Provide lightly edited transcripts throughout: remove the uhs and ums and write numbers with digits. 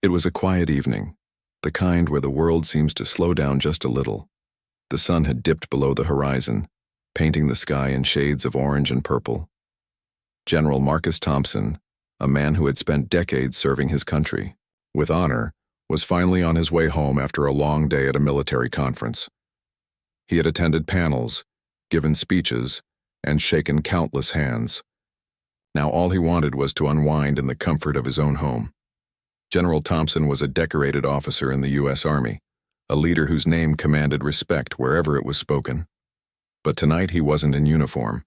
It was a quiet evening, the kind where the world seems to slow down just a little. The sun had dipped below the horizon, painting the sky in shades of orange and purple. General Marcus Thompson, a man who had spent decades serving his country, with honor, was finally on his way home after a long day at a military conference. He had attended panels, given speeches, and shaken countless hands. Now all he wanted was to unwind in the comfort of his own home. General Thompson was a decorated officer in the U.S. Army, a leader whose name commanded respect wherever it was spoken. But tonight he wasn't in uniform.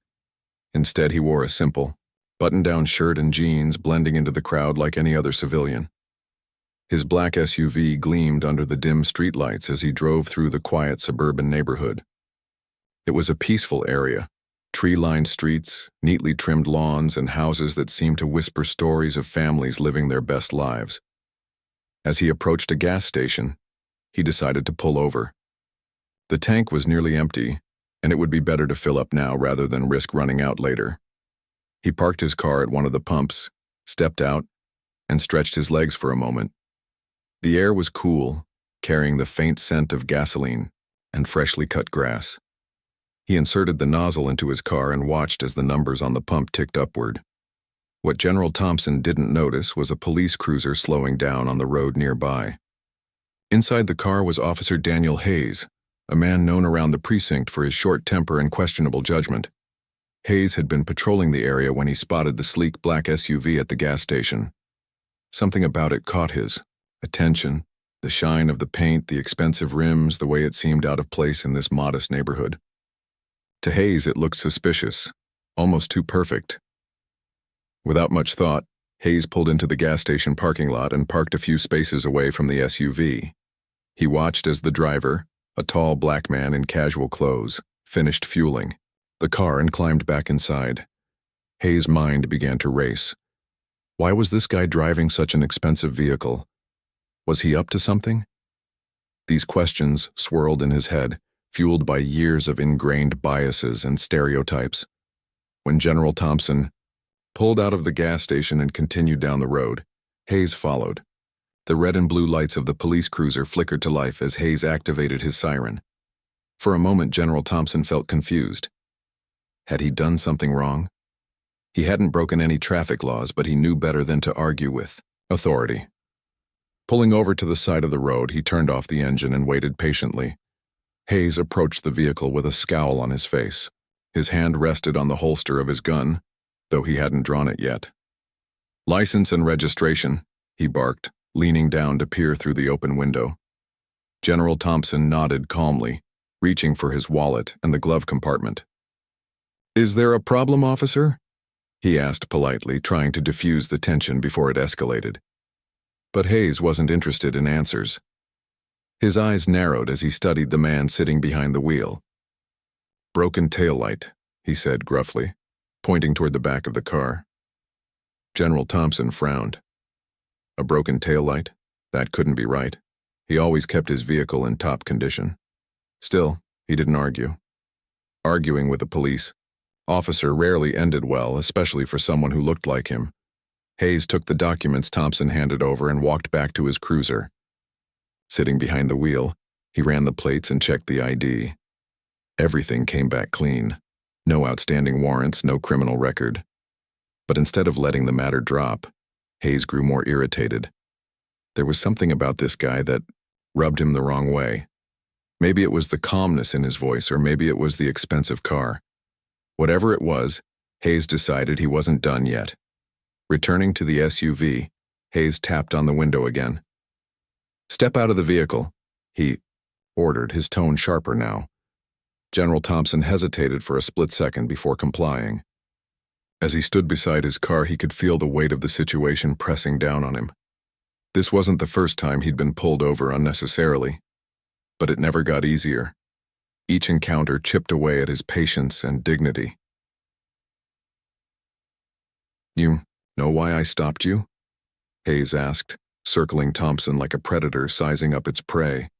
Instead, he wore a simple, button-down shirt and jeans, blending into the crowd like any other civilian. His black SUV gleamed under the dim streetlights as he drove through the quiet suburban neighborhood. It was a peaceful area, tree-lined streets, neatly trimmed lawns, and houses that seemed to whisper stories of families living their best lives. As he approached a gas station, he decided to pull over. The tank was nearly empty, and it would be better to fill up now rather than risk running out later. He parked his car at one of the pumps, stepped out, and stretched his legs for a moment. The air was cool, carrying the faint scent of gasoline and freshly cut grass. He inserted the nozzle into his car and watched as the numbers on the pump ticked upward. What General Thompson didn't notice was a police cruiser slowing down on the road nearby. Inside the car was Officer Daniel Hayes, a man known around the precinct for his short temper and questionable judgment. Hayes had been patrolling the area when he spotted the sleek black SUV at the gas station. Something about it caught his attention, the shine of the paint, the expensive rims, the way it seemed out of place in this modest neighborhood. To Hayes, it looked suspicious, almost too perfect. Without much thought, Hayes pulled into the gas station parking lot and parked a few spaces away from the SUV. He watched as the driver, a tall black man in casual clothes, finished fueling the car and climbed back inside. Hayes' mind began to race. Why was this guy driving such an expensive vehicle? Was he up to something? These questions swirled in his head, fueled by years of ingrained biases and stereotypes. When General Thompson pulled out of the gas station and continued down the road, Hayes followed. The red and blue lights of the police cruiser flickered to life as Hayes activated his siren. For a moment, General Thompson felt confused. Had he done something wrong? He hadn't broken any traffic laws, but he knew better than to argue with authority. Pulling over to the side of the road, he turned off the engine and waited patiently. Hayes approached the vehicle with a scowl on his face. His hand rested on the holster of his gun, though he hadn't drawn it yet. "License and registration," he barked, leaning down to peer through the open window. General Thompson nodded calmly, reaching for his wallet and the glove compartment. "Is there a problem, officer?" he asked politely, trying to diffuse the tension before it escalated. But Hayes wasn't interested in answers. His eyes narrowed as he studied the man sitting behind the wheel. "Broken taillight," he said gruffly, pointing toward the back of the car. General Thompson frowned. A broken taillight? That couldn't be right. He always kept his vehicle in top condition. Still, he didn't argue. Arguing with a police officer rarely ended well, especially for someone who looked like him. Hayes took the documents Thompson handed over and walked back to his cruiser. Sitting behind the wheel, he ran the plates and checked the ID. Everything came back clean. No outstanding warrants, no criminal record. But instead of letting the matter drop, Hayes grew more irritated. There was something about this guy that rubbed him the wrong way. Maybe it was the calmness in his voice, or maybe it was the expensive car. Whatever it was, Hayes decided he wasn't done yet. Returning to the SUV, Hayes tapped on the window again. "Step out of the vehicle," he ordered, his tone sharper now. General Thompson hesitated for a split second before complying. As he stood beside his car, he could feel the weight of the situation pressing down on him. This wasn't the first time he'd been pulled over unnecessarily, but it never got easier. Each encounter chipped away at his patience and dignity. "You know why I stopped you?" Hayes asked, circling Thompson like a predator sizing up its prey.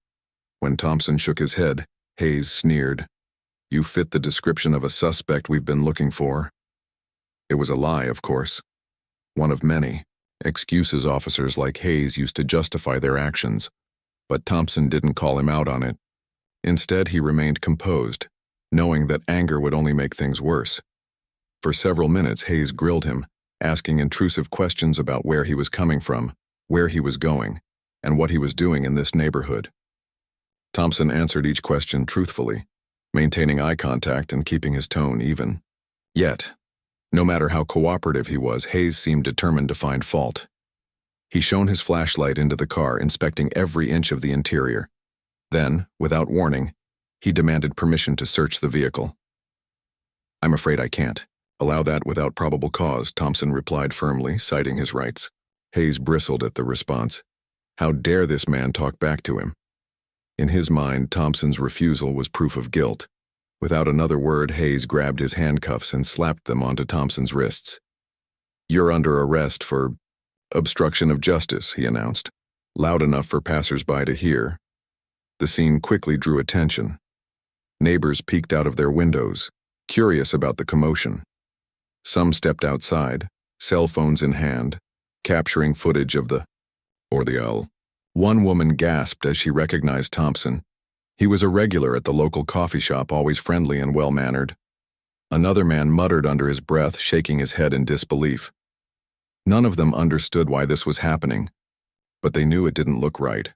When Thompson shook his head, Hayes sneered. "You fit the description of a suspect we've been looking for." It was a lie, of course. One of many, excuses officers like Hayes used to justify their actions, but Thompson didn't call him out on it. Instead, he remained composed, knowing that anger would only make things worse. For several minutes, Hayes grilled him, asking intrusive questions about where he was coming from, where he was going, and what he was doing in this neighborhood. Thompson answered each question truthfully, maintaining eye contact and keeping his tone even. Yet, no matter how cooperative he was, Hayes seemed determined to find fault. He shone his flashlight into the car, inspecting every inch of the interior. Then, without warning, he demanded permission to search the vehicle. "I'm afraid I can't allow that without probable cause," Thompson replied firmly, citing his rights. Hayes bristled at the response. How dare this man talk back to him? In his mind, Thompson's refusal was proof of guilt. Without another word, Hayes grabbed his handcuffs and slapped them onto Thompson's wrists. "You're under arrest for obstruction of justice," he announced, loud enough for passers-by to hear. The scene quickly drew attention. Neighbors peeked out of their windows, curious about the commotion. Some stepped outside, cell phones in hand, capturing footage of the ordeal. One woman gasped as she recognized Thompson. He was a regular at the local coffee shop, always friendly and well-mannered. Another man muttered under his breath, shaking his head in disbelief. None of them understood why this was happening, but they knew it didn't look right.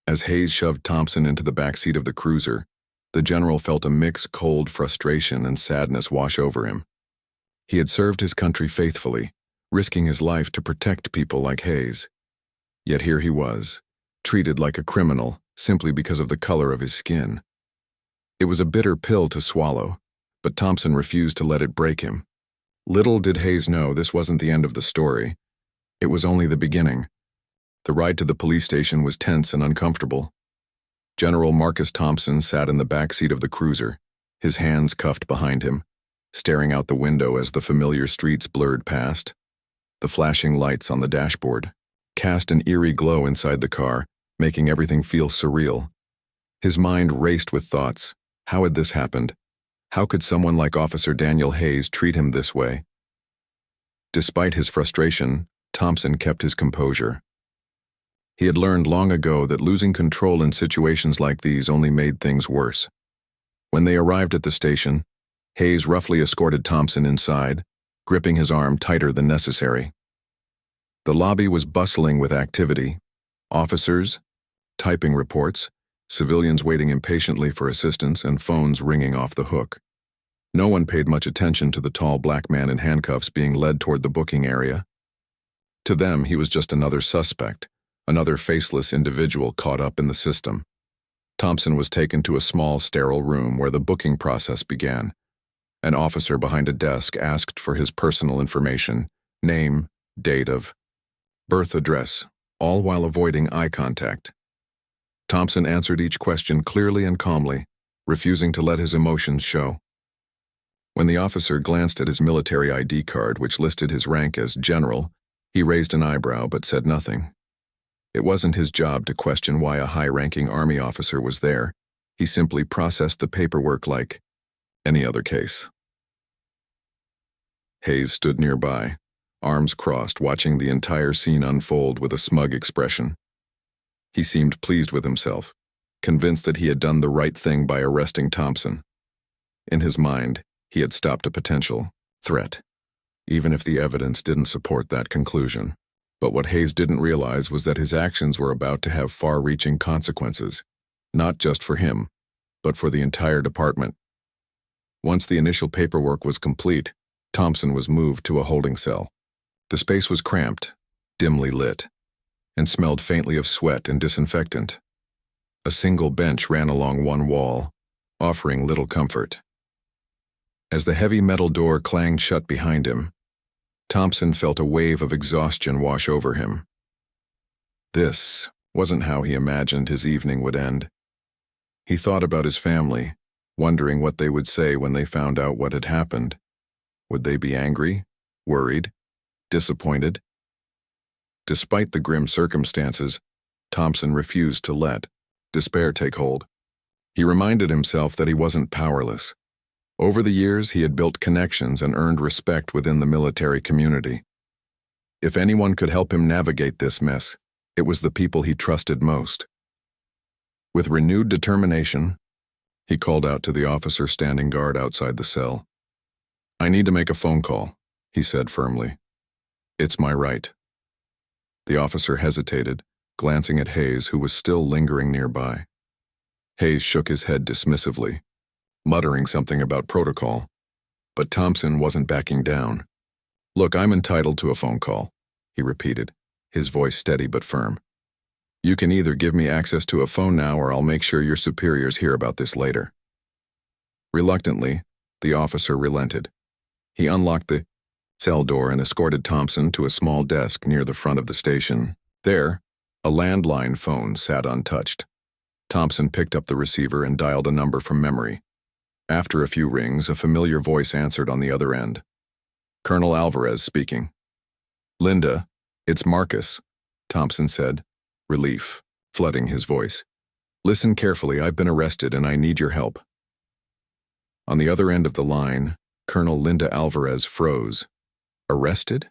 As Hayes shoved Thompson into the backseat of the cruiser, the general felt a mix of cold frustration and sadness wash over him. He had served his country faithfully, risking his life to protect people like Hayes. Yet here he was, treated like a criminal simply because of the color of his skin. It was a bitter pill to swallow, but Thompson refused to let it break him. Little did Hayes know this wasn't the end of the story. It was only the beginning. The ride to the police station was tense and uncomfortable. General Marcus Thompson sat in the back seat of the cruiser, his hands cuffed behind him, staring out the window as the familiar streets blurred past. The flashing lights on the dashboard cast an eerie glow inside the car, making everything feel surreal. His mind raced with thoughts. How had this happened? How could someone like Officer Daniel Hayes treat him this way? Despite his frustration, Thompson kept his composure. He had learned long ago that losing control in situations like these only made things worse. When they arrived at the station, Hayes roughly escorted Thompson inside, gripping his arm tighter than necessary. The lobby was bustling with activity. Officers, typing reports, civilians waiting impatiently for assistance, and phones ringing off the hook. No one paid much attention to the tall black man in handcuffs being led toward the booking area. To them, he was just another suspect, another faceless individual caught up in the system. Thompson was taken to a small, sterile room where the booking process began. An officer behind a desk asked for his personal information, name, date of birth, address, all while avoiding eye contact. Thompson answered each question clearly and calmly, refusing to let his emotions show. When the officer glanced at his military ID card, which listed his rank as general, he raised an eyebrow but said nothing. It wasn't his job to question why a high-ranking Army officer was there. He simply processed the paperwork like any other case. Hayes stood nearby, arms crossed, watching the entire scene unfold with a smug expression. He seemed pleased with himself, convinced that he had done the right thing by arresting Thompson. In his mind, he had stopped a potential threat, even if the evidence didn't support that conclusion. But what Hayes didn't realize was that his actions were about to have far-reaching consequences, not just for him, but for the entire department. Once the initial paperwork was complete, Thompson was moved to a holding cell. The space was cramped, dimly lit, and smelled faintly of sweat and disinfectant. A single bench ran along one wall, offering little comfort. As the heavy metal door clanged shut behind him, Thompson felt a wave of exhaustion wash over him. This wasn't how he imagined his evening would end. He thought about his family, wondering what they would say when they found out what had happened. Would they be angry, worried, disappointed? Despite the grim circumstances, Thompson refused to let despair take hold. He reminded himself that he wasn't powerless. Over the years, he had built connections and earned respect within the military community. If anyone could help him navigate this mess, it was the people he trusted most. With renewed determination, he called out to the officer standing guard outside the cell. "I need to make a phone call," he said firmly. "It's my right." The officer hesitated, glancing at Hayes, who was still lingering nearby. Hayes shook his head dismissively, muttering something about protocol. But Thompson wasn't backing down. "Look, I'm entitled to a phone call," he repeated, his voice steady but firm. "You can either give me access to a phone now or I'll make sure your superiors hear about this later." Reluctantly, the officer relented. He unlocked the cell door and escorted Thompson to a small desk near the front of the station. There, a landline phone sat untouched. Thompson picked up the receiver and dialed a number from memory. After a few rings, a familiar voice answered on the other end. "Colonel Alvarez speaking." "Linda, it's Marcus," Thompson said, relief flooding his voice. "Listen carefully, I've been arrested and I need your help." On the other end of the line, Colonel Linda Alvarez froze. Arrested?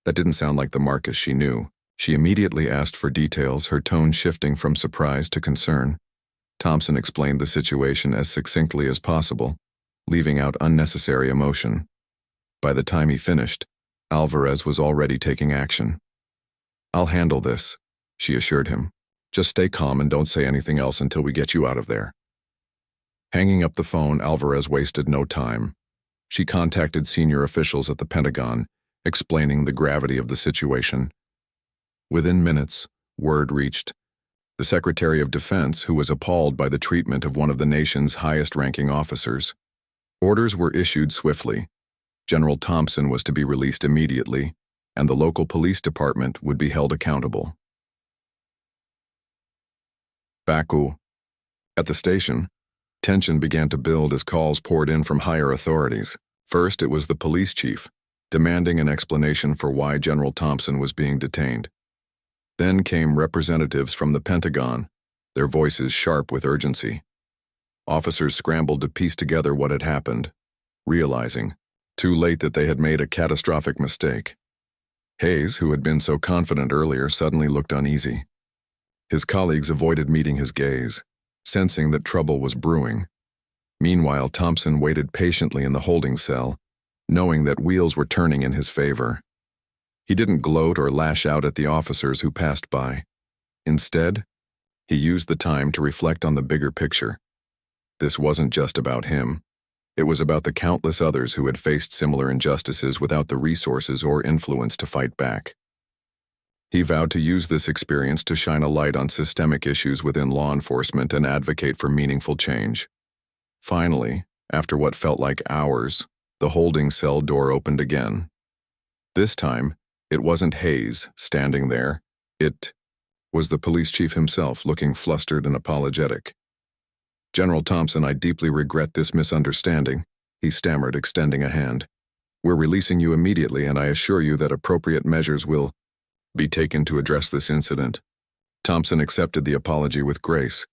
That didn't sound like the Marcus she knew. She immediately asked for details, her tone shifting from surprise to concern. Thompson explained the situation as succinctly as possible, leaving out unnecessary emotion. By the time he finished, Alvarez was already taking action. "I'll handle this," she assured him. "Just stay calm and don't say anything else until we get you out of there." Hanging up the phone, Alvarez wasted no time. She contacted senior officials at the Pentagon, explaining the gravity of the situation. Within minutes, word reached the Secretary of Defense, who was appalled by the treatment of one of the nation's highest-ranking officers. Orders were issued swiftly. General Thompson was to be released immediately, and the local police department would be held accountable. Baku. At the station, tension began to build as calls poured in from higher authorities. First, it was the police chief, demanding an explanation for why General Thompson was being detained. Then came representatives from the Pentagon, their voices sharp with urgency. Officers scrambled to piece together what had happened, realizing, too late, that they had made a catastrophic mistake. Hayes, who had been so confident earlier, suddenly looked uneasy. His colleagues avoided meeting his gaze, sensing that trouble was brewing. Meanwhile, Thompson waited patiently in the holding cell, knowing that wheels were turning in his favor. He didn't gloat or lash out at the officers who passed by. Instead, he used the time to reflect on the bigger picture. This wasn't just about him. It was about the countless others who had faced similar injustices without the resources or influence to fight back. He vowed to use this experience to shine a light on systemic issues within law enforcement and advocate for meaningful change. Finally, after what felt like hours, the holding cell door opened again. This time, it wasn't Hayes standing there. It was the police chief himself, looking flustered and apologetic. "General Thompson, I deeply regret this misunderstanding," he stammered, extending a hand. "We're releasing you immediately, and I assure you that appropriate measures will be taken to address this incident." Thompson accepted the apology with grace,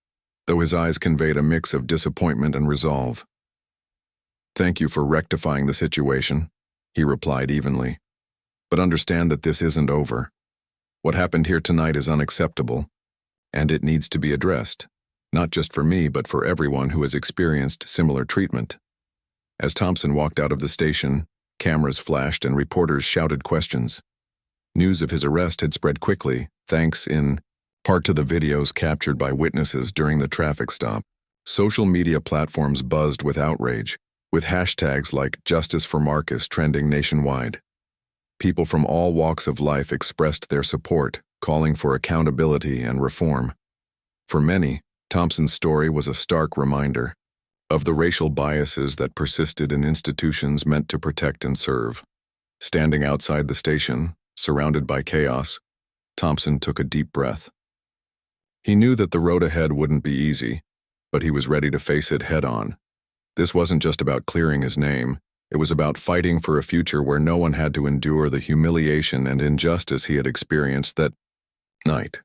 though his eyes conveyed a mix of disappointment and resolve. "Thank you for rectifying the situation," he replied evenly. "But understand that this isn't over. What happened here tonight is unacceptable, and it needs to be addressed, not just for me, but for everyone who has experienced similar treatment." As Thompson walked out of the station, cameras flashed and reporters shouted questions. News of his arrest had spread quickly, thanks in part to the videos captured by witnesses during the traffic stop. Social media platforms buzzed with outrage, with hashtags like "Justice for Marcus" trending nationwide. People from all walks of life expressed their support, calling for accountability and reform. For many, Thompson's story was a stark reminder of the racial biases that persisted in institutions meant to protect and serve. Standing outside the station, surrounded by chaos, Thompson took a deep breath. He knew that the road ahead wouldn't be easy, but he was ready to face it head-on. This wasn't just about clearing his name. It was about fighting for a future where no one had to endure the humiliation and injustice he had experienced that night.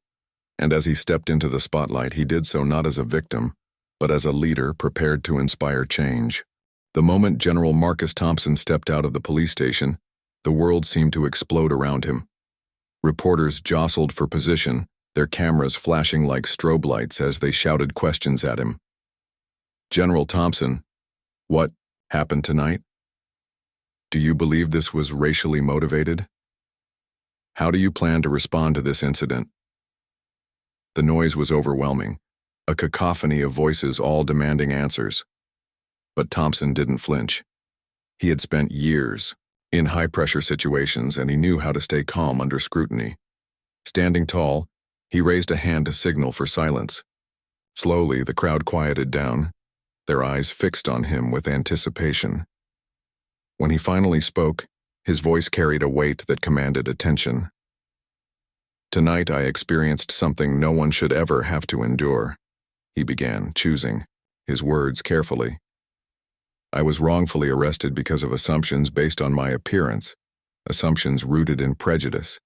And as he stepped into the spotlight, he did so not as a victim, but as a leader prepared to inspire change. The moment General Marcus Thompson stepped out of the police station, The world seemed to explode around him. Reporters jostled for position, their cameras flashing like strobe lights as they shouted questions at him. "General Thompson, what happened tonight? Do you believe this was racially motivated? How do you plan to respond to this incident?" The noise was overwhelming, a cacophony of voices all demanding answers. But Thompson didn't flinch. He had spent years in high-pressure situations, and he knew how to stay calm under scrutiny. Standing tall, he raised a hand to signal for silence. Slowly, the crowd quieted down, their eyes fixed on him with anticipation. When he finally spoke, his voice carried a weight that commanded attention. "Tonight I experienced something no one should ever have to endure," he began, choosing his words carefully. "I was wrongfully arrested because of assumptions based on my appearance, assumptions rooted in prejudice."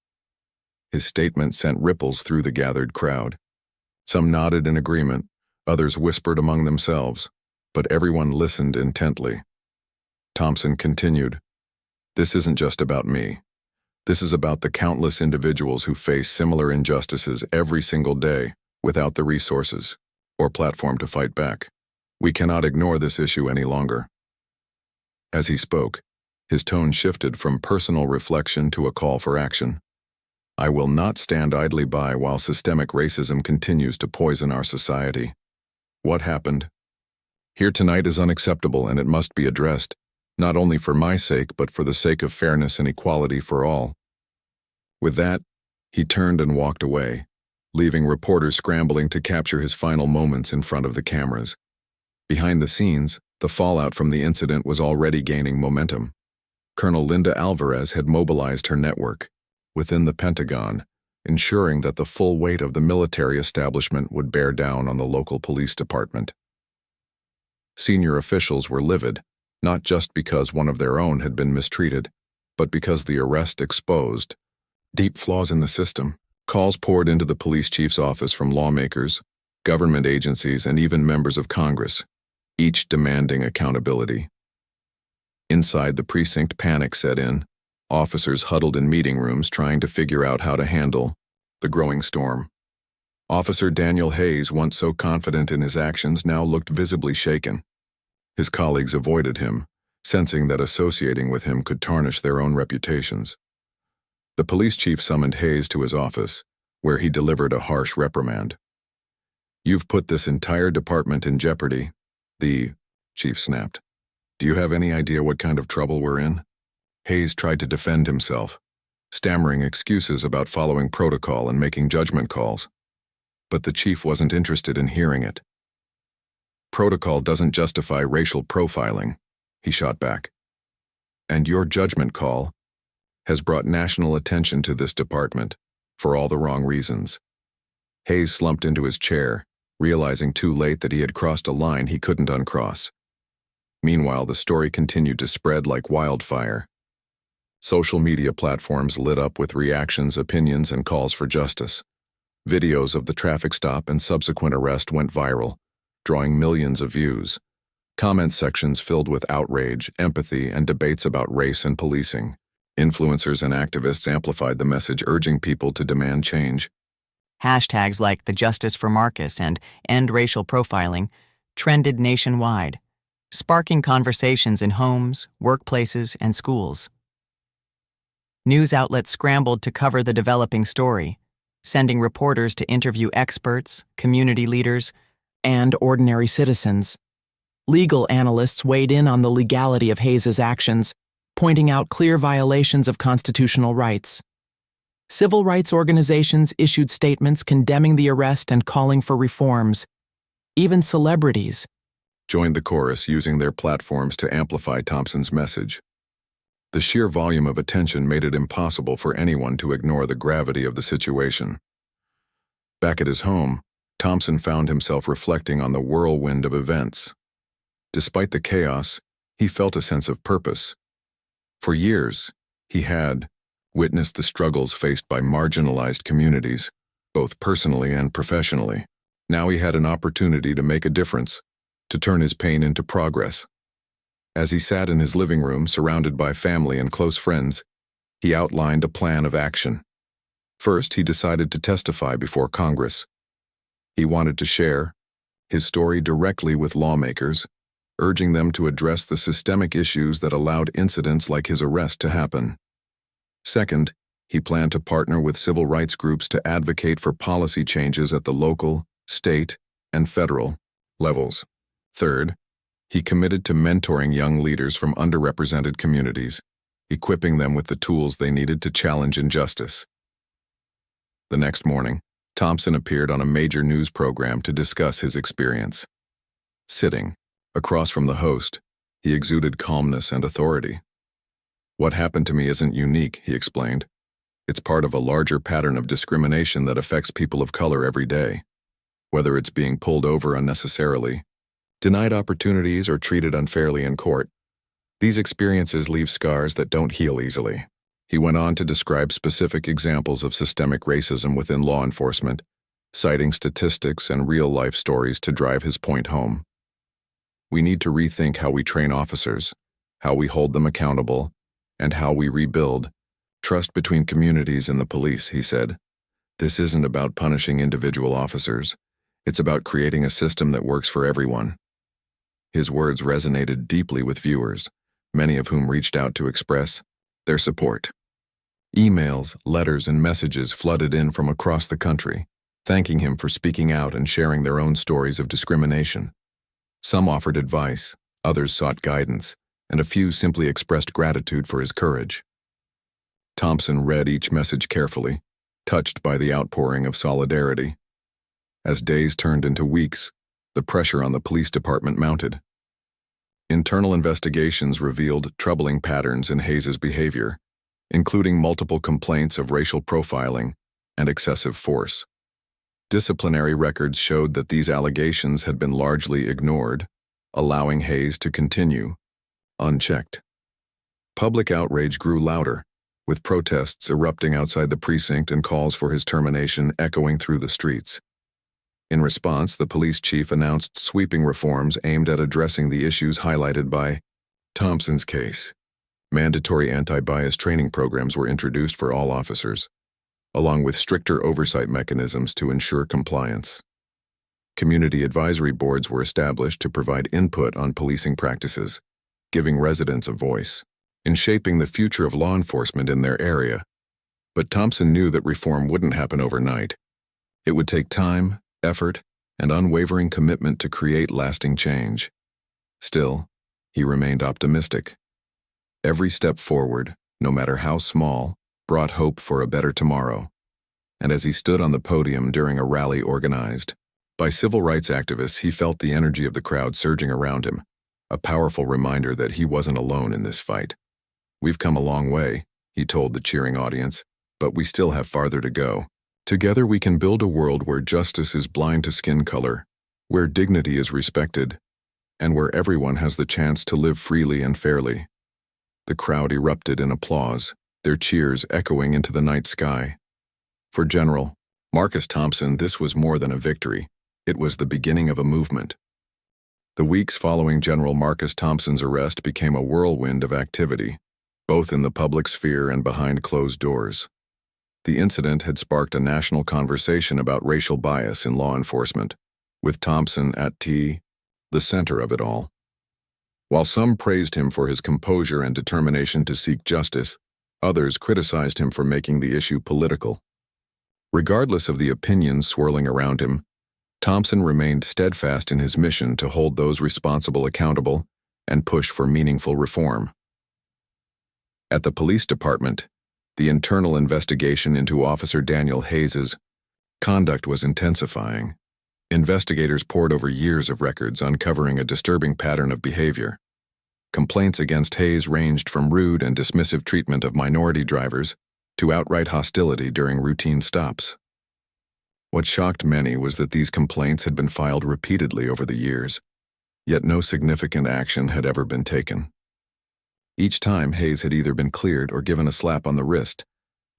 His statement sent ripples through the gathered crowd. Some nodded in agreement, others whispered among themselves, but everyone listened intently. Thompson continued, "This isn't just about me. This is about the countless individuals who face similar injustices every single day without the resources or platform to fight back. We cannot ignore this issue any longer." As he spoke, his tone shifted from personal reflection to a call for action. "I will not stand idly by while systemic racism continues to poison our society. What happened here tonight is unacceptable, and it must be addressed, not only for my sake but for the sake of fairness and equality for all." With that, he turned and walked away, leaving reporters scrambling to capture his final moments in front of the cameras. Behind the scenes, the fallout from the incident was already gaining momentum. Colonel Linda Alvarez had mobilized her network within the Pentagon, ensuring that the full weight of the military establishment would bear down on the local police department. Senior officials were livid, not just because one of their own had been mistreated, but because the arrest exposed deep flaws in the system. Calls poured into the police chief's office from lawmakers, government agencies, and even members of Congress, each demanding accountability. Inside the precinct, panic set in. Officers huddled in meeting rooms trying to figure out how to handle the growing storm. Officer Daniel Hayes, once so confident in his actions, now looked visibly shaken. His colleagues avoided him, sensing that associating with him could tarnish their own reputations. The police chief summoned Hayes to his office, where he delivered a harsh reprimand. "You've put this entire department in jeopardy," the chief snapped. "Do you have any idea what kind of trouble we're in?" Hayes tried to defend himself, stammering excuses about following protocol and making judgment calls. But the chief wasn't interested in hearing it. "Protocol doesn't justify racial profiling," he shot back. "And your judgment call has brought national attention to this department for all the wrong reasons." Hayes slumped into his chair, realizing too late that he had crossed a line he couldn't uncross. Meanwhile, the story continued to spread like wildfire. Social media platforms lit up with reactions, opinions, and calls for justice. Videos of the traffic stop and subsequent arrest went viral, drawing millions of views. Comment sections filled with outrage, empathy, and debates about race and policing. Influencers and activists amplified the message, urging people to demand change. Hashtags like the Justice for Marcus and End Racial Profiling trended nationwide, sparking conversations in homes, workplaces, and schools. News outlets scrambled to cover the developing story, sending reporters to interview experts, community leaders, and ordinary citizens. Legal analysts weighed in on the legality of Hayes' actions, pointing out clear violations of constitutional rights. Civil rights organizations issued statements condemning the arrest and calling for reforms. Even celebrities joined the chorus, using their platforms to amplify Thompson's message. The sheer volume of attention made it impossible for anyone to ignore the gravity of the situation. Back at his home, Thompson found himself reflecting on the whirlwind of events. Despite the chaos, he felt a sense of purpose. For years, he had witnessed the struggles faced by marginalized communities, both personally and professionally. Now he had an opportunity to make a difference, to turn his pain into progress. As he sat in his living room, surrounded by family and close friends, He outlined a plan of action. First, he decided to testify before Congress. He wanted to share his story directly with lawmakers, urging them to address the systemic issues that allowed incidents like his arrest to happen. Second, he planned to partner with civil rights groups to advocate for policy changes at the local, state, and federal levels. Third, he committed to mentoring young leaders from underrepresented communities, equipping them with the tools they needed to challenge injustice. The next morning, Thompson appeared on a major news program to discuss his experience. Sitting across from the host, he exuded calmness and authority. "What happened to me isn't unique," he explained. "It's part of a larger pattern of discrimination that affects people of color every day. Whether it's being pulled over unnecessarily, denied opportunities, or treated unfairly in court, these experiences leave scars that don't heal easily." He went on to describe specific examples of systemic racism within law enforcement, citing statistics and real-life stories to drive his point home. "We need to rethink how we train officers, how we hold them accountable, and how we rebuild trust between communities and the police," he said. "This isn't about punishing individual officers. It's about creating a system that works for everyone." His words resonated deeply with viewers, many of whom reached out to express their support. Emails, letters, and messages flooded in from across the country, thanking him for speaking out and sharing their own stories of discrimination. Some offered advice, others sought guidance, and a few simply expressed gratitude for his courage. Thompson read each message carefully, touched by the outpouring of solidarity. As days turned into weeks, the pressure on the police department mounted. Internal investigations revealed troubling patterns in Hayes's behavior, including multiple complaints of racial profiling and excessive force. Disciplinary records showed that these allegations had been largely ignored, allowing Hayes to continue unchecked. Public outrage grew louder, with protests erupting outside the precinct and calls for his termination echoing through the streets. In response, the police chief announced sweeping reforms aimed at addressing the issues highlighted by Thompson's case. Mandatory anti-bias training programs were introduced for all officers, along with stricter oversight mechanisms to ensure compliance. Community advisory boards were established to provide input on policing practices, giving residents a voice in shaping the future of law enforcement in their area. But Thompson knew that reform wouldn't happen overnight. It would take time, effort, and unwavering commitment to create lasting change. Still, he remained optimistic. Every step forward, no matter how small, brought hope for a better tomorrow. And as he stood on the podium during a rally organized by civil rights activists, he felt the energy of the crowd surging around him, a powerful reminder that he wasn't alone in this fight. "We've come a long way," he told the cheering audience, "but we still have farther to go. Together we can build a world where justice is blind to skin color, where dignity is respected, and where everyone has the chance to live freely and fairly." The crowd erupted in applause, their cheers echoing into the night sky. For General Marcus Thompson, this was more than a victory. It was the beginning of a movement. The weeks following General Marcus Thompson's arrest became a whirlwind of activity, both in the public sphere and behind closed doors. The incident had sparked a national conversation about racial bias in law enforcement, with Thompson at the center of it all. While some praised him for his composure and determination to seek justice, others criticized him for making the issue political. Regardless of the opinions swirling around him, Thompson remained steadfast in his mission to hold those responsible accountable and push for meaningful reform. At the police department, the internal investigation into Officer Daniel Hayes's conduct was intensifying. Investigators pored over years of records, uncovering a disturbing pattern of behavior. Complaints against Hayes ranged from rude and dismissive treatment of minority drivers to outright hostility during routine stops. What shocked many was that these complaints had been filed repeatedly over the years, yet no significant action had ever been taken. Each time, Hayes had either been cleared or given a slap on the wrist,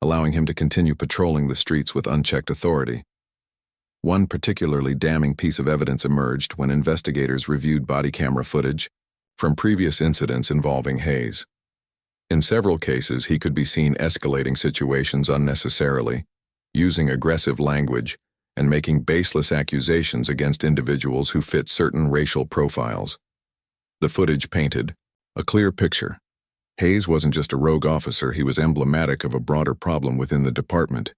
allowing him to continue patrolling the streets with unchecked authority. One particularly damning piece of evidence emerged when investigators reviewed body camera footage from previous incidents involving Hayes. In several cases, he could be seen escalating situations unnecessarily, using aggressive language, and making baseless accusations against individuals who fit certain racial profiles. The footage painted a clear picture. Hayes wasn't just a rogue officer, he was emblematic of a broader problem within the department.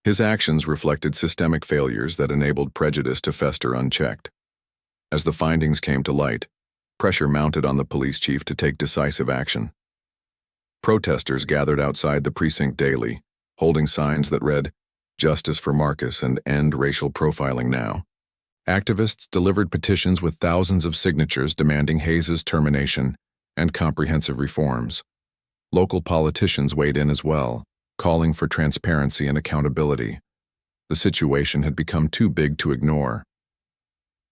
His actions reflected systemic failures that enabled prejudice to fester unchecked. As the findings came to light, pressure mounted on the police chief to take decisive action. Protesters gathered outside the precinct daily, holding signs that read, "Justice for Marcus" and "End Racial Profiling Now." Activists delivered petitions with thousands of signatures demanding Hayes's termination and comprehensive reforms. Local politicians weighed in as well, calling for transparency and accountability. The situation had become too big to ignore.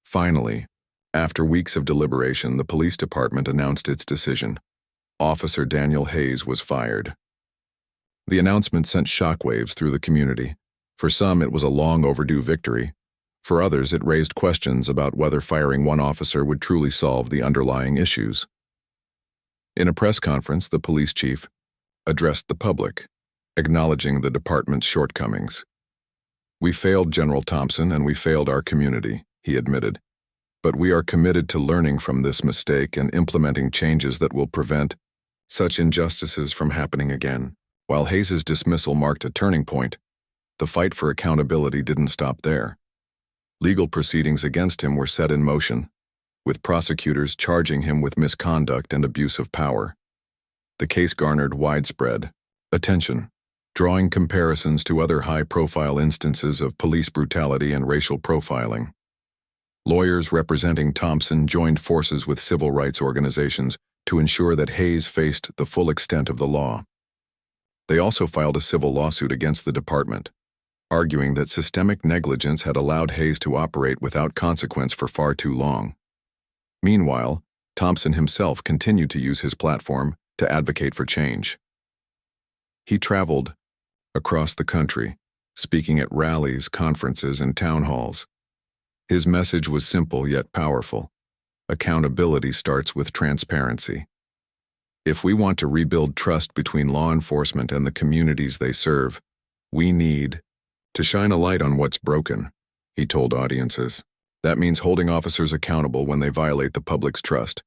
Finally, after weeks of deliberation, the police department announced its decision. Officer Daniel Hayes was fired. The announcement sent shockwaves through the community. For some, it was a long overdue victory. For others, it raised questions about whether firing one officer would truly solve the underlying issues. In a press conference, the police chief addressed the public, acknowledging the department's shortcomings. "We failed General Thompson and we failed our community," he admitted. "But we are committed to learning from this mistake and implementing changes that will prevent such injustices from happening again." While Hayes's dismissal marked a turning point, the fight for accountability didn't stop there. Legal proceedings against him were set in motion, with prosecutors charging him with misconduct and abuse of power. The case garnered widespread attention, drawing comparisons to other high-profile instances of police brutality and racial profiling. Lawyers representing Thompson joined forces with civil rights organizations to ensure that Hayes faced the full extent of the law. They also filed a civil lawsuit against the department, arguing that systemic negligence had allowed Hayes to operate without consequence for far too long. Meanwhile, Thompson himself continued to use his platform to advocate for change. He traveled across the country, speaking at rallies, conferences, and town halls. His message was simple yet powerful. Accountability starts with transparency. If we want to rebuild trust between law enforcement and the communities they serve, we need to shine a light on what's broken, he told audiences. That means holding officers accountable when they violate the public's trust,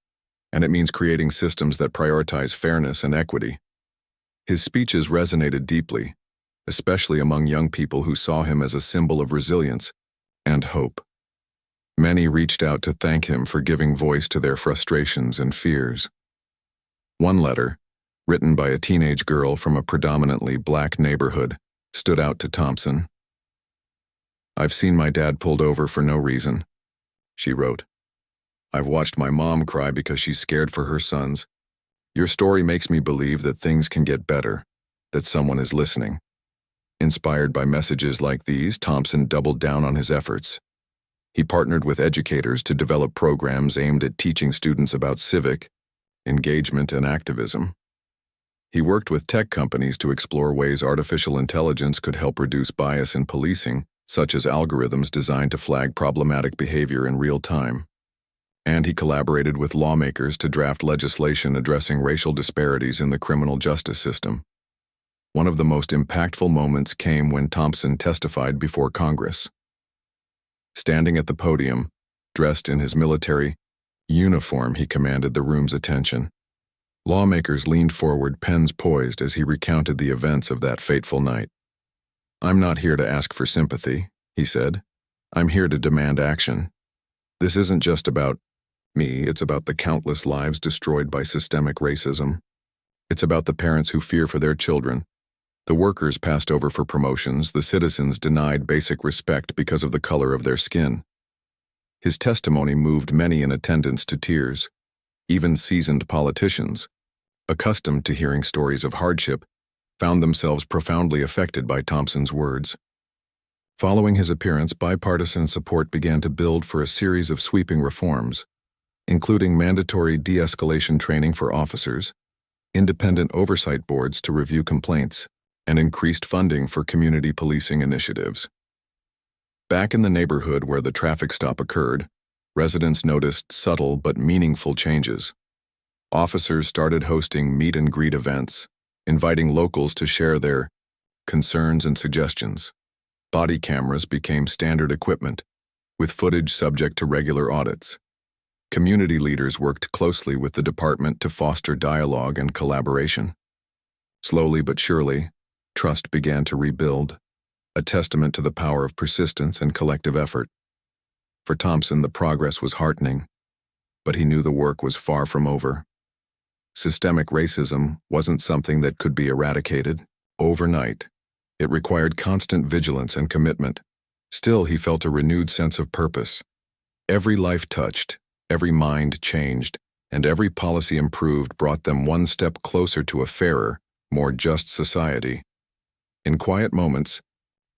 and it means creating systems that prioritize fairness and equity. His speeches resonated deeply, especially among young people who saw him as a symbol of resilience and hope. Many reached out to thank him for giving voice to their frustrations and fears. One letter, written by a teenage girl from a predominantly black neighborhood, stood out to Thompson. "I've seen my dad pulled over for no reason," she wrote. "I've watched my mom cry because she's scared for her sons. Your story makes me believe that things can get better, that someone is listening." Inspired by messages like these, Thompson doubled down on his efforts. He partnered with educators to develop programs aimed at teaching students about civic engagement and activism. He worked with tech companies to explore ways artificial intelligence could help reduce bias in policing, such as algorithms designed to flag problematic behavior in real time. And he collaborated with lawmakers to draft legislation addressing racial disparities in the criminal justice system. One of the most impactful moments came when Thompson testified before Congress. Standing at the podium, dressed in his military uniform, he commanded the room's attention. Lawmakers leaned forward, pens poised, as he recounted the events of that fateful night. "I'm not here to ask for sympathy," he said. "I'm here to demand action. This isn't just about me, it's about the countless lives destroyed by systemic racism. It's about the parents who fear for their children, the workers passed over for promotions, the citizens denied basic respect because of the color of their skin." His testimony moved many in attendance to tears. Even seasoned politicians, accustomed to hearing stories of hardship, found themselves profoundly affected by Thompson's words. Following his appearance, bipartisan support began to build for a series of sweeping reforms, including mandatory de-escalation training for officers, independent oversight boards to review complaints, and increased funding for community policing initiatives. Back in the neighborhood where the traffic stop occurred, residents noticed subtle but meaningful changes. Officers started hosting meet and greet events, inviting locals to share their concerns and suggestions. Body cameras became standard equipment, with footage subject to regular audits. Community leaders worked closely with the department to foster dialogue and collaboration. Slowly but surely, trust began to rebuild, a testament to the power of persistence and collective effort. For Thompson, the progress was heartening, but he knew the work was far from over. Systemic racism wasn't something that could be eradicated overnight. It required constant vigilance and commitment. Still, he felt a renewed sense of purpose. Every life touched, every mind changed, and every policy improved brought them one step closer to a fairer, more just society. In quiet moments,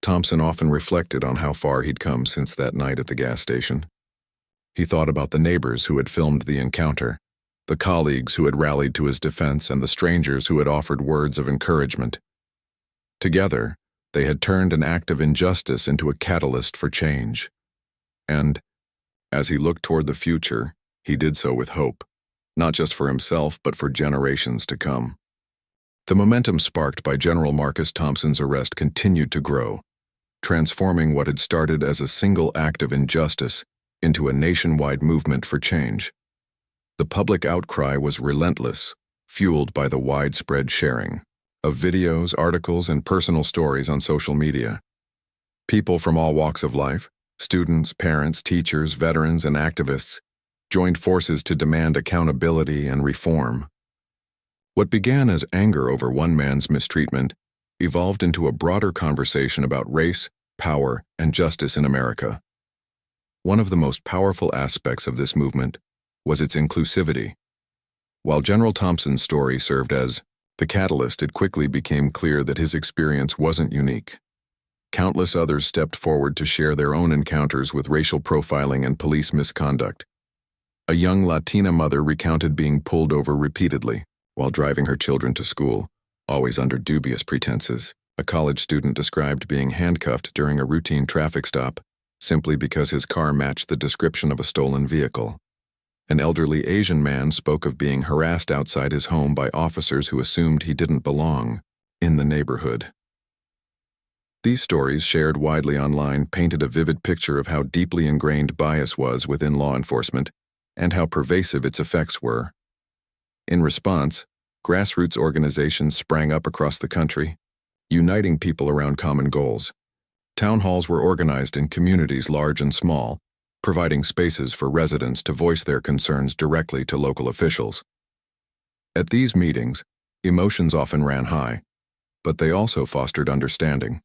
Thompson often reflected on how far he'd come since that night at the gas station. He thought about the neighbors who had filmed the encounter, the colleagues who had rallied to his defense, and the strangers who had offered words of encouragement. Together, they had turned an act of injustice into a catalyst for change. And, as he looked toward the future, he did so with hope, not just for himself but for generations to come. The momentum sparked by General Marcus Thompson's arrest continued to grow, transforming what had started as a single act of injustice into a nationwide movement for change. The public outcry was relentless, fueled by the widespread sharing of videos, articles, and personal stories on social media. People from all walks of life, students, parents, teachers, veterans, and activists, joined forces to demand accountability and reform. What began as anger over one man's mistreatment evolved into a broader conversation about race, power, and justice in America. One of the most powerful aspects of this movement was its inclusivity. While General Thompson's story served as the catalyst, it quickly became clear that his experience wasn't unique. Countless others stepped forward to share their own encounters with racial profiling and police misconduct. A young Latina mother recounted being pulled over repeatedly while driving her children to school, always under dubious pretenses. A college student described being handcuffed during a routine traffic stop simply because his car matched the description of a stolen vehicle. An elderly Asian man spoke of being harassed outside his home by officers who assumed he didn't belong in the neighborhood. These stories, shared widely online, painted a vivid picture of how deeply ingrained bias was within law enforcement and how pervasive its effects were. In response, grassroots organizations sprang up across the country, uniting people around common goals. Town halls were organized in communities large and small, providing spaces for residents to voice their concerns directly to local officials. At these meetings, emotions often ran high, but they also fostered understanding.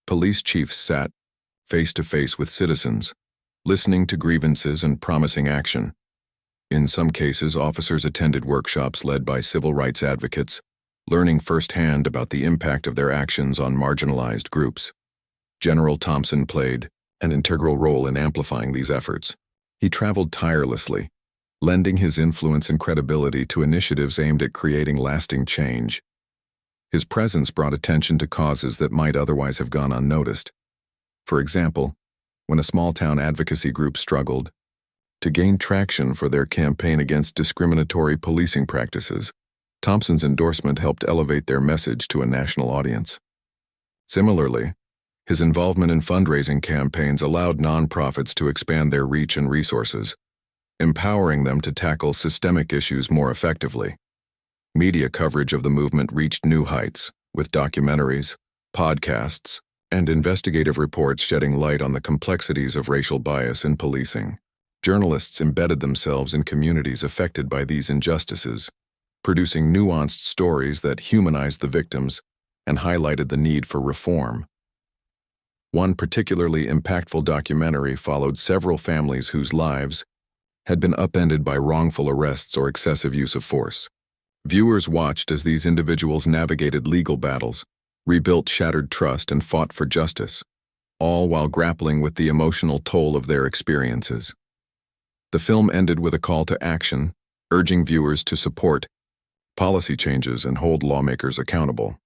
Police chiefs sat face to face with citizens, listening to grievances and promising action. In some cases, officers attended workshops led by civil rights advocates, learning firsthand about the impact of their actions on marginalized groups. General Thompson played an integral role in amplifying these efforts. He traveled tirelessly, lending his influence and credibility to initiatives aimed at creating lasting change. His presence brought attention to causes that might otherwise have gone unnoticed. For example, when a small-town advocacy group struggled to gain traction for their campaign against discriminatory policing practices, Thompson's endorsement helped elevate their message to a national audience. Similarly, his involvement in fundraising campaigns allowed nonprofits to expand their reach and resources, empowering them to tackle systemic issues more effectively. Media coverage of the movement reached new heights, with documentaries, podcasts, and investigative reports shedding light on the complexities of racial bias in policing. Journalists embedded themselves in communities affected by these injustices, producing nuanced stories that humanized the victims and highlighted the need for reform. One particularly impactful documentary followed several families whose lives had been upended by wrongful arrests or excessive use of force. Viewers watched as these individuals navigated legal battles, rebuilt shattered trust, and fought for justice, all while grappling with the emotional toll of their experiences. The film ended with a call to action, urging viewers to support policy changes and hold lawmakers accountable.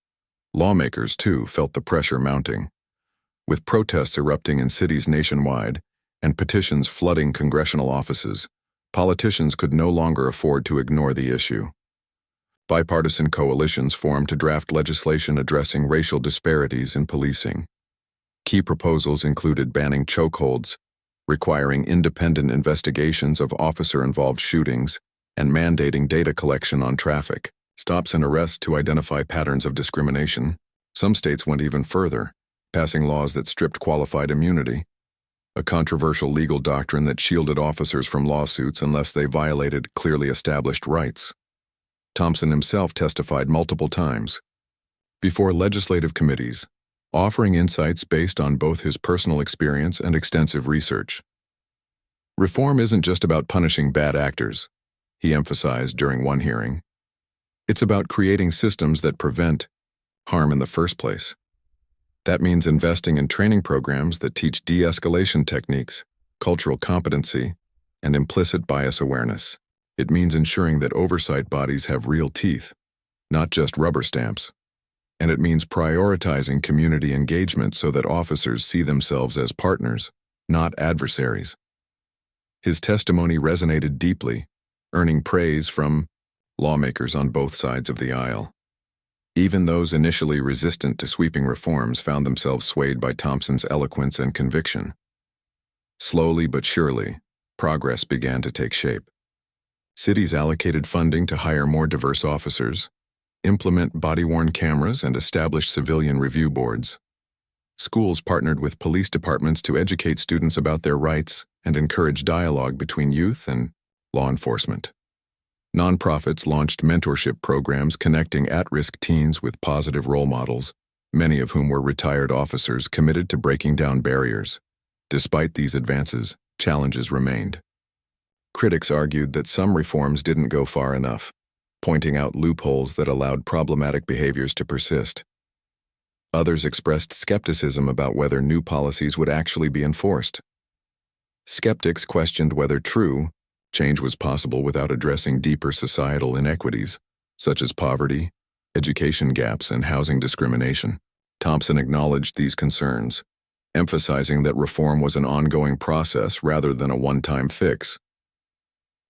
Lawmakers, too, felt the pressure mounting, with protests erupting in cities nationwide and petitions flooding congressional offices. Politicians could no longer afford to ignore the issue. Bipartisan coalitions formed to draft legislation addressing racial disparities in policing. Key proposals included banning chokeholds, requiring independent investigations of officer-involved shootings, and mandating data collection on traffic stops and arrests to identify patterns of discrimination. Some states went even further, passing laws that stripped qualified immunity, a controversial legal doctrine that shielded officers from lawsuits unless they violated clearly established rights. Thompson himself testified multiple times before legislative committees, offering insights based on both his personal experience and extensive research. Reform isn't just about punishing bad actors, he emphasized during one hearing. It's about creating systems that prevent harm in the first place. That means investing in training programs that teach de-escalation techniques, cultural competency, and implicit bias awareness. It means ensuring that oversight bodies have real teeth, not just rubber stamps. And it means prioritizing community engagement so that officers see themselves as partners, not adversaries. His testimony resonated deeply, earning praise from lawmakers on both sides of the aisle. Even those initially resistant to sweeping reforms found themselves swayed by Thompson's eloquence and conviction. Slowly but surely, progress began to take shape. Cities allocated funding to hire more diverse officers, implement body-worn cameras, and establish civilian review boards. Schools partnered with police departments to educate students about their rights and encourage dialogue between youth and law enforcement. Nonprofits launched mentorship programs connecting at-risk teens with positive role models, many of whom were retired officers committed to breaking down barriers. Despite these advances, challenges remained. Critics argued that some reforms didn't go far enough, pointing out loopholes that allowed problematic behaviors to persist. Others expressed skepticism about whether new policies would actually be enforced. Skeptics questioned whether true change was possible without addressing deeper societal inequities, such as poverty, education gaps, and housing discrimination. Thompson acknowledged these concerns, emphasizing that reform was an ongoing process rather than a one-time fix.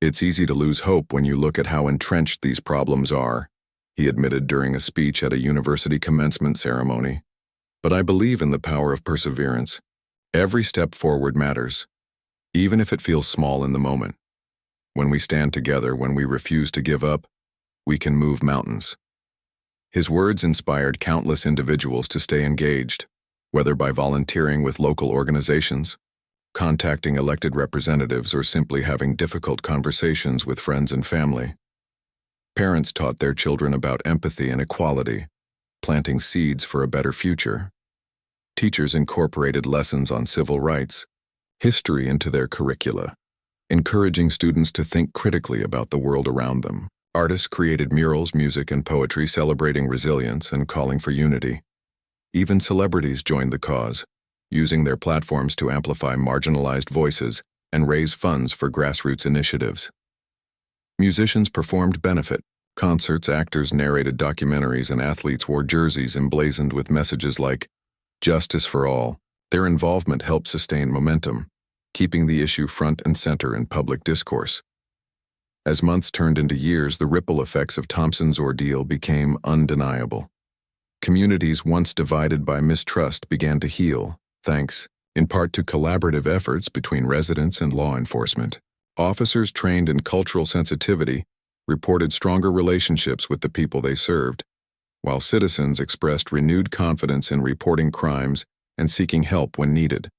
It's easy to lose hope when you look at how entrenched these problems are, he admitted during a speech at a university commencement ceremony. But I believe in the power of perseverance. Every step forward matters, even if it feels small in the moment. When we stand together, when we refuse to give up, we can move mountains. His words inspired countless individuals to stay engaged, whether by volunteering with local organizations, contacting elected representatives, or simply having difficult conversations with friends and family. Parents taught their children about empathy and equality, planting seeds for a better future. Teachers incorporated lessons on civil rights, history into their curricula, encouraging students to think critically about the world around them. Artists created murals, music, and poetry celebrating resilience and calling for unity. Even celebrities joined the cause, using their platforms to amplify marginalized voices and raise funds for grassroots initiatives. Musicians performed benefit concerts, actors narrated documentaries, and athletes wore jerseys emblazoned with messages like "Justice for All." Their involvement helped sustain momentum, keeping the issue front and center in public discourse. As months turned into years, the ripple effects of Thompson's ordeal became undeniable. Communities once divided by mistrust began to heal, thanks, in part, to collaborative efforts between residents and law enforcement. Officers trained in cultural sensitivity reported stronger relationships with the people they served, while citizens expressed renewed confidence in reporting crimes and seeking help when needed.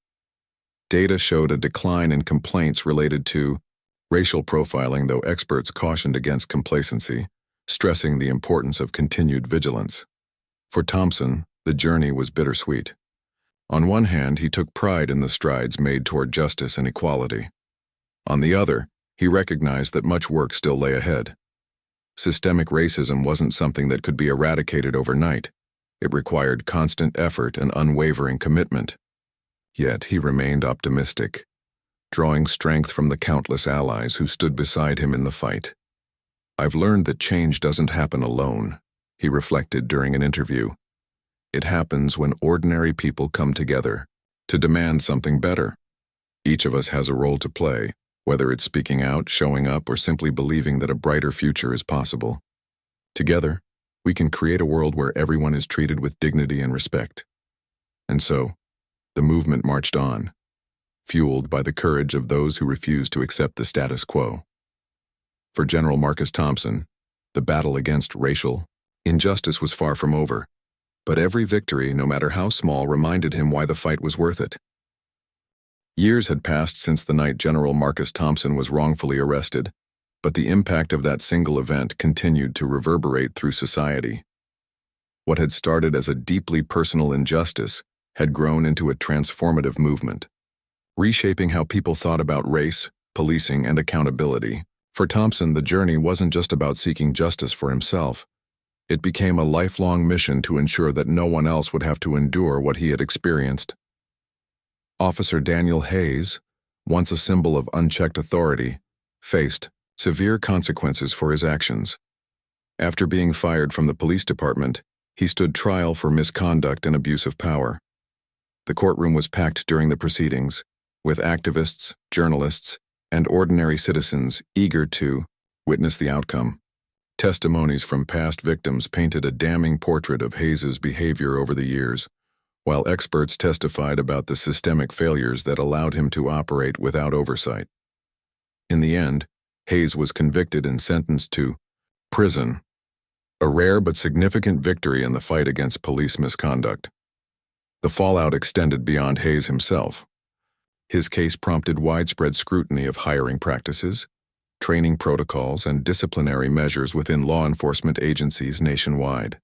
Data showed a decline in complaints related to racial profiling, though experts cautioned against complacency, stressing the importance of continued vigilance. For Thompson, the journey was bittersweet. On one hand, he took pride in the strides made toward justice and equality. On the other, he recognized that much work still lay ahead. Systemic racism wasn't something that could be eradicated overnight. It required constant effort and unwavering commitment. Yet he remained optimistic, drawing strength from the countless allies who stood beside him in the fight. "I've learned that change doesn't happen alone," he reflected during an interview. "It happens when ordinary people come together to demand something better. Each of us has a role to play, whether it's speaking out, showing up, or simply believing that a brighter future is possible. Together, we can create a world where everyone is treated with dignity and respect. And so, the movement marched on, fueled by the courage of those who refused to accept the status quo. For General Marcus Thompson, the battle against racial injustice was far from over, but every victory, no matter how small, reminded him why the fight was worth it. Years had passed since the night General Marcus Thompson was wrongfully arrested, but the impact of that single event continued to reverberate through society. What had started as a deeply personal injustice had grown into a transformative movement, reshaping how people thought about race, policing, and accountability. For Thompson, the journey wasn't just about seeking justice for himself. It became a lifelong mission to ensure that no one else would have to endure what he had experienced. Officer Daniel Hayes, once a symbol of unchecked authority, faced severe consequences for his actions. After being fired from the police department, he stood trial for misconduct and abuse of power. The courtroom was packed during the proceedings, with activists, journalists, and ordinary citizens eager to witness the outcome. Testimonies from past victims painted a damning portrait of Hayes's behavior over the years, while experts testified about the systemic failures that allowed him to operate without oversight. In the end, Hayes was convicted and sentenced to prison, a rare but significant victory in the fight against police misconduct. The fallout extended beyond Hayes himself. His case prompted widespread scrutiny of hiring practices, training protocols, and disciplinary measures within law enforcement agencies nationwide.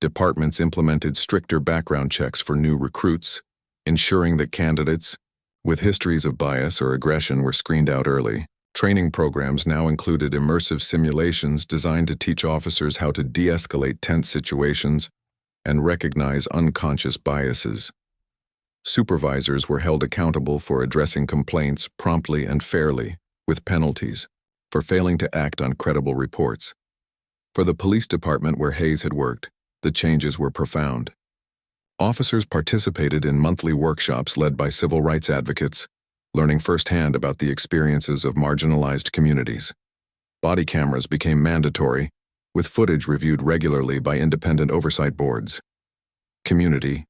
Departments implemented stricter background checks for new recruits, ensuring that candidates with histories of bias or aggression were screened out early. Training programs now included immersive simulations designed to teach officers how to de-escalate tense situations and recognize unconscious biases. Supervisors were held accountable for addressing complaints promptly and fairly, with penalties for failing to act on credible reports. For the police department where Hayes had worked, the changes were profound. Officers participated in monthly workshops led by civil rights advocates, learning firsthand about the experiences of marginalized communities. Body cameras became mandatory, with footage reviewed regularly by independent oversight boards. Community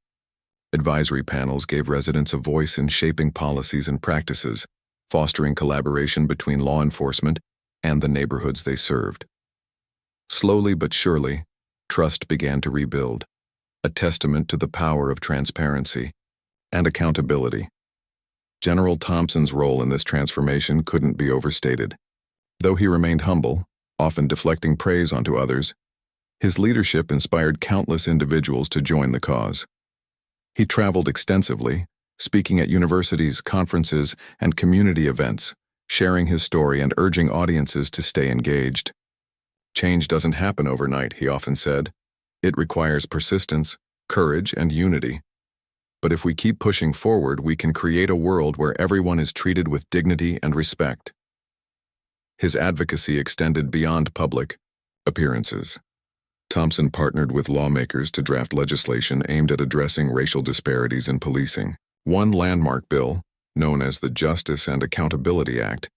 advisory panels gave residents a voice in shaping policies and practices, fostering collaboration between law enforcement and the neighborhoods they served. Slowly but surely, trust began to rebuild, a testament to the power of transparency and accountability. General Thompson's role in this transformation couldn't be overstated. Though he remained humble, often deflecting praise onto others, his leadership inspired countless individuals to join the cause. He traveled extensively, speaking at universities, conferences, and community events, sharing his story and urging audiences to stay engaged. Change doesn't happen overnight, he often said. It requires persistence, courage, and unity. But if we keep pushing forward, we can create a world where everyone is treated with dignity and respect. His advocacy extended beyond public appearances. Thompson partnered with lawmakers to draft legislation aimed at addressing racial disparities in policing. One landmark bill, known as the Justice and Accountability Act,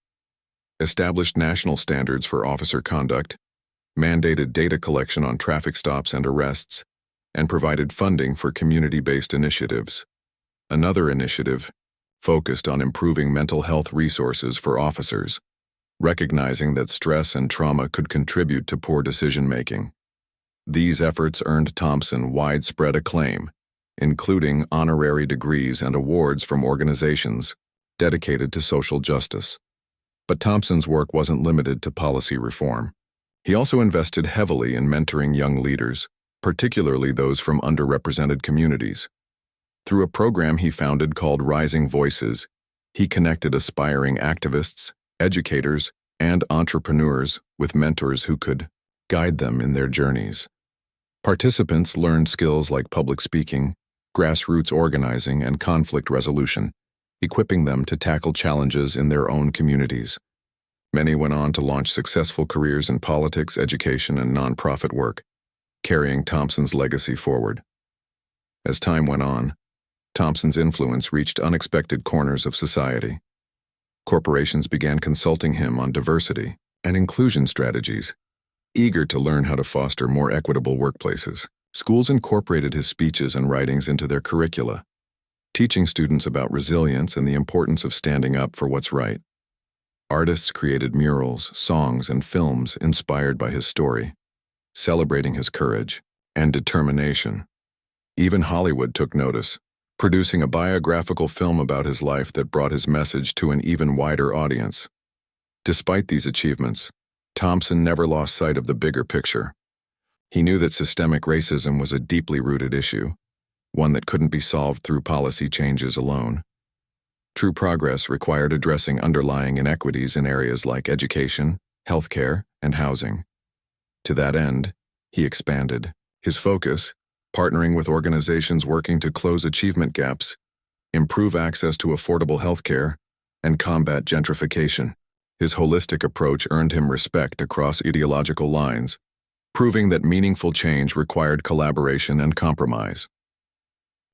established national standards for officer conduct, mandated data collection on traffic stops and arrests, and provided funding for community-based initiatives. Another initiative focused on improving mental health resources for officers, recognizing that stress and trauma could contribute to poor decision-making. These efforts earned Thompson widespread acclaim, including honorary degrees and awards from organizations dedicated to social justice. But Thompson's work wasn't limited to policy reform. He also invested heavily in mentoring young leaders, particularly those from underrepresented communities. Through a program he founded called Rising Voices, he connected aspiring activists, educators, and entrepreneurs with mentors who could guide them in their journeys. Participants learned skills like public speaking, grassroots organizing, and conflict resolution, equipping them to tackle challenges in their own communities. Many went on to launch successful careers in politics, education, and nonprofit work, carrying Thompson's legacy forward. As time went on, Thompson's influence reached unexpected corners of society. Corporations began consulting him on diversity and inclusion strategies. Eager to learn how to foster more equitable workplaces, schools incorporated his speeches and writings into their curricula, teaching students about resilience and the importance of standing up for what's right. Artists created murals, songs, and films inspired by his story, celebrating his courage and determination. Even Hollywood took notice, producing a biographical film about his life that brought his message to an even wider audience. Despite these achievements, Thompson never lost sight of the bigger picture. He knew that systemic racism was a deeply rooted issue, one that couldn't be solved through policy changes alone. True progress required addressing underlying inequities in areas like education, healthcare, and housing. To that end, he expanded his focus, partnering with organizations working to close achievement gaps, improve access to affordable healthcare, and combat gentrification. His holistic approach earned him respect across ideological lines, proving that meaningful change required collaboration and compromise.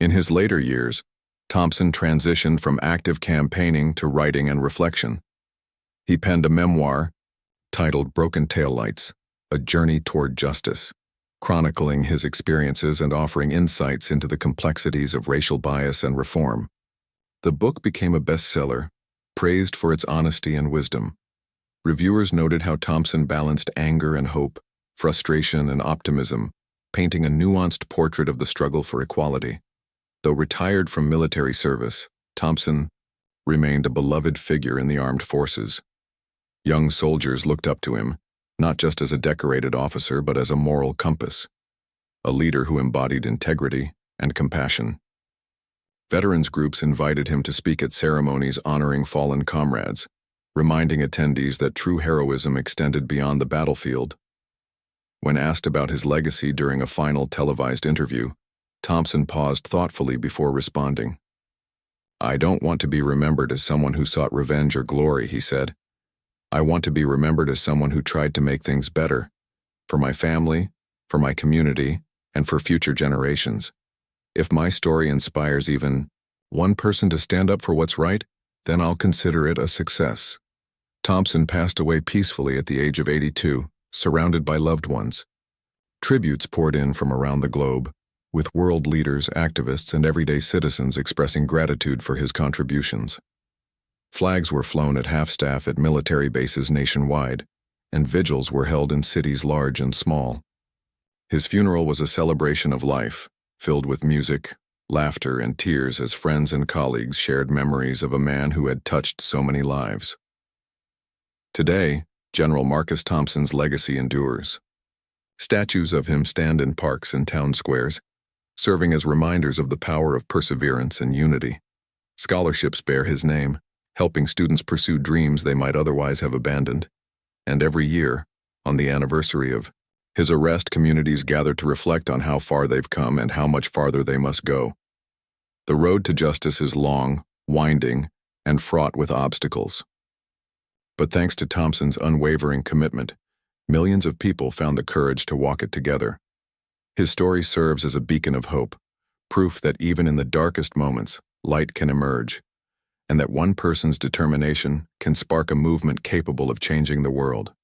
In his later years, Thompson transitioned from active campaigning to writing and reflection. He penned a memoir titled Broken Taillights: A Journey Toward Justice, chronicling his experiences and offering insights into the complexities of racial bias and reform. The book became a bestseller, praised for its honesty and wisdom. Reviewers noted how Thompson balanced anger and hope, frustration and optimism, painting a nuanced portrait of the struggle for equality. Though retired from military service, Thompson remained a beloved figure in the armed forces. Young soldiers looked up to him, not just as a decorated officer but as a moral compass, a leader who embodied integrity and compassion. Veterans groups invited him to speak at ceremonies honoring fallen comrades, reminding attendees that true heroism extended beyond the battlefield. When asked about his legacy during a final televised interview, Thompson paused thoughtfully before responding. "I don't want to be remembered as someone who sought revenge or glory," he said. "I want to be remembered as someone who tried to make things better, for my family, for my community, and for future generations. If my story inspires even one person to stand up for what's right, then I'll consider it a success." Thompson passed away peacefully at the age of 82, surrounded by loved ones. Tributes poured in from around the globe, with world leaders, activists, and everyday citizens expressing gratitude for his contributions. Flags were flown at half-staff at military bases nationwide, and vigils were held in cities large and small. His funeral was a celebration of life, filled with music, laughter, and tears as friends and colleagues shared memories of a man who had touched so many lives. Today, General Marcus Thompson's legacy endures. Statues of him stand in parks and town squares, serving as reminders of the power of perseverance and unity. Scholarships bear his name, helping students pursue dreams they might otherwise have abandoned. And every year, on the anniversary of his arrest, communities gather to reflect on how far they've come and how much farther they must go. The road to justice is long, winding, and fraught with obstacles. But thanks to Thompson's unwavering commitment, millions of people found the courage to walk it together. His story serves as a beacon of hope, proof that even in the darkest moments, light can emerge, and that one person's determination can spark a movement capable of changing the world.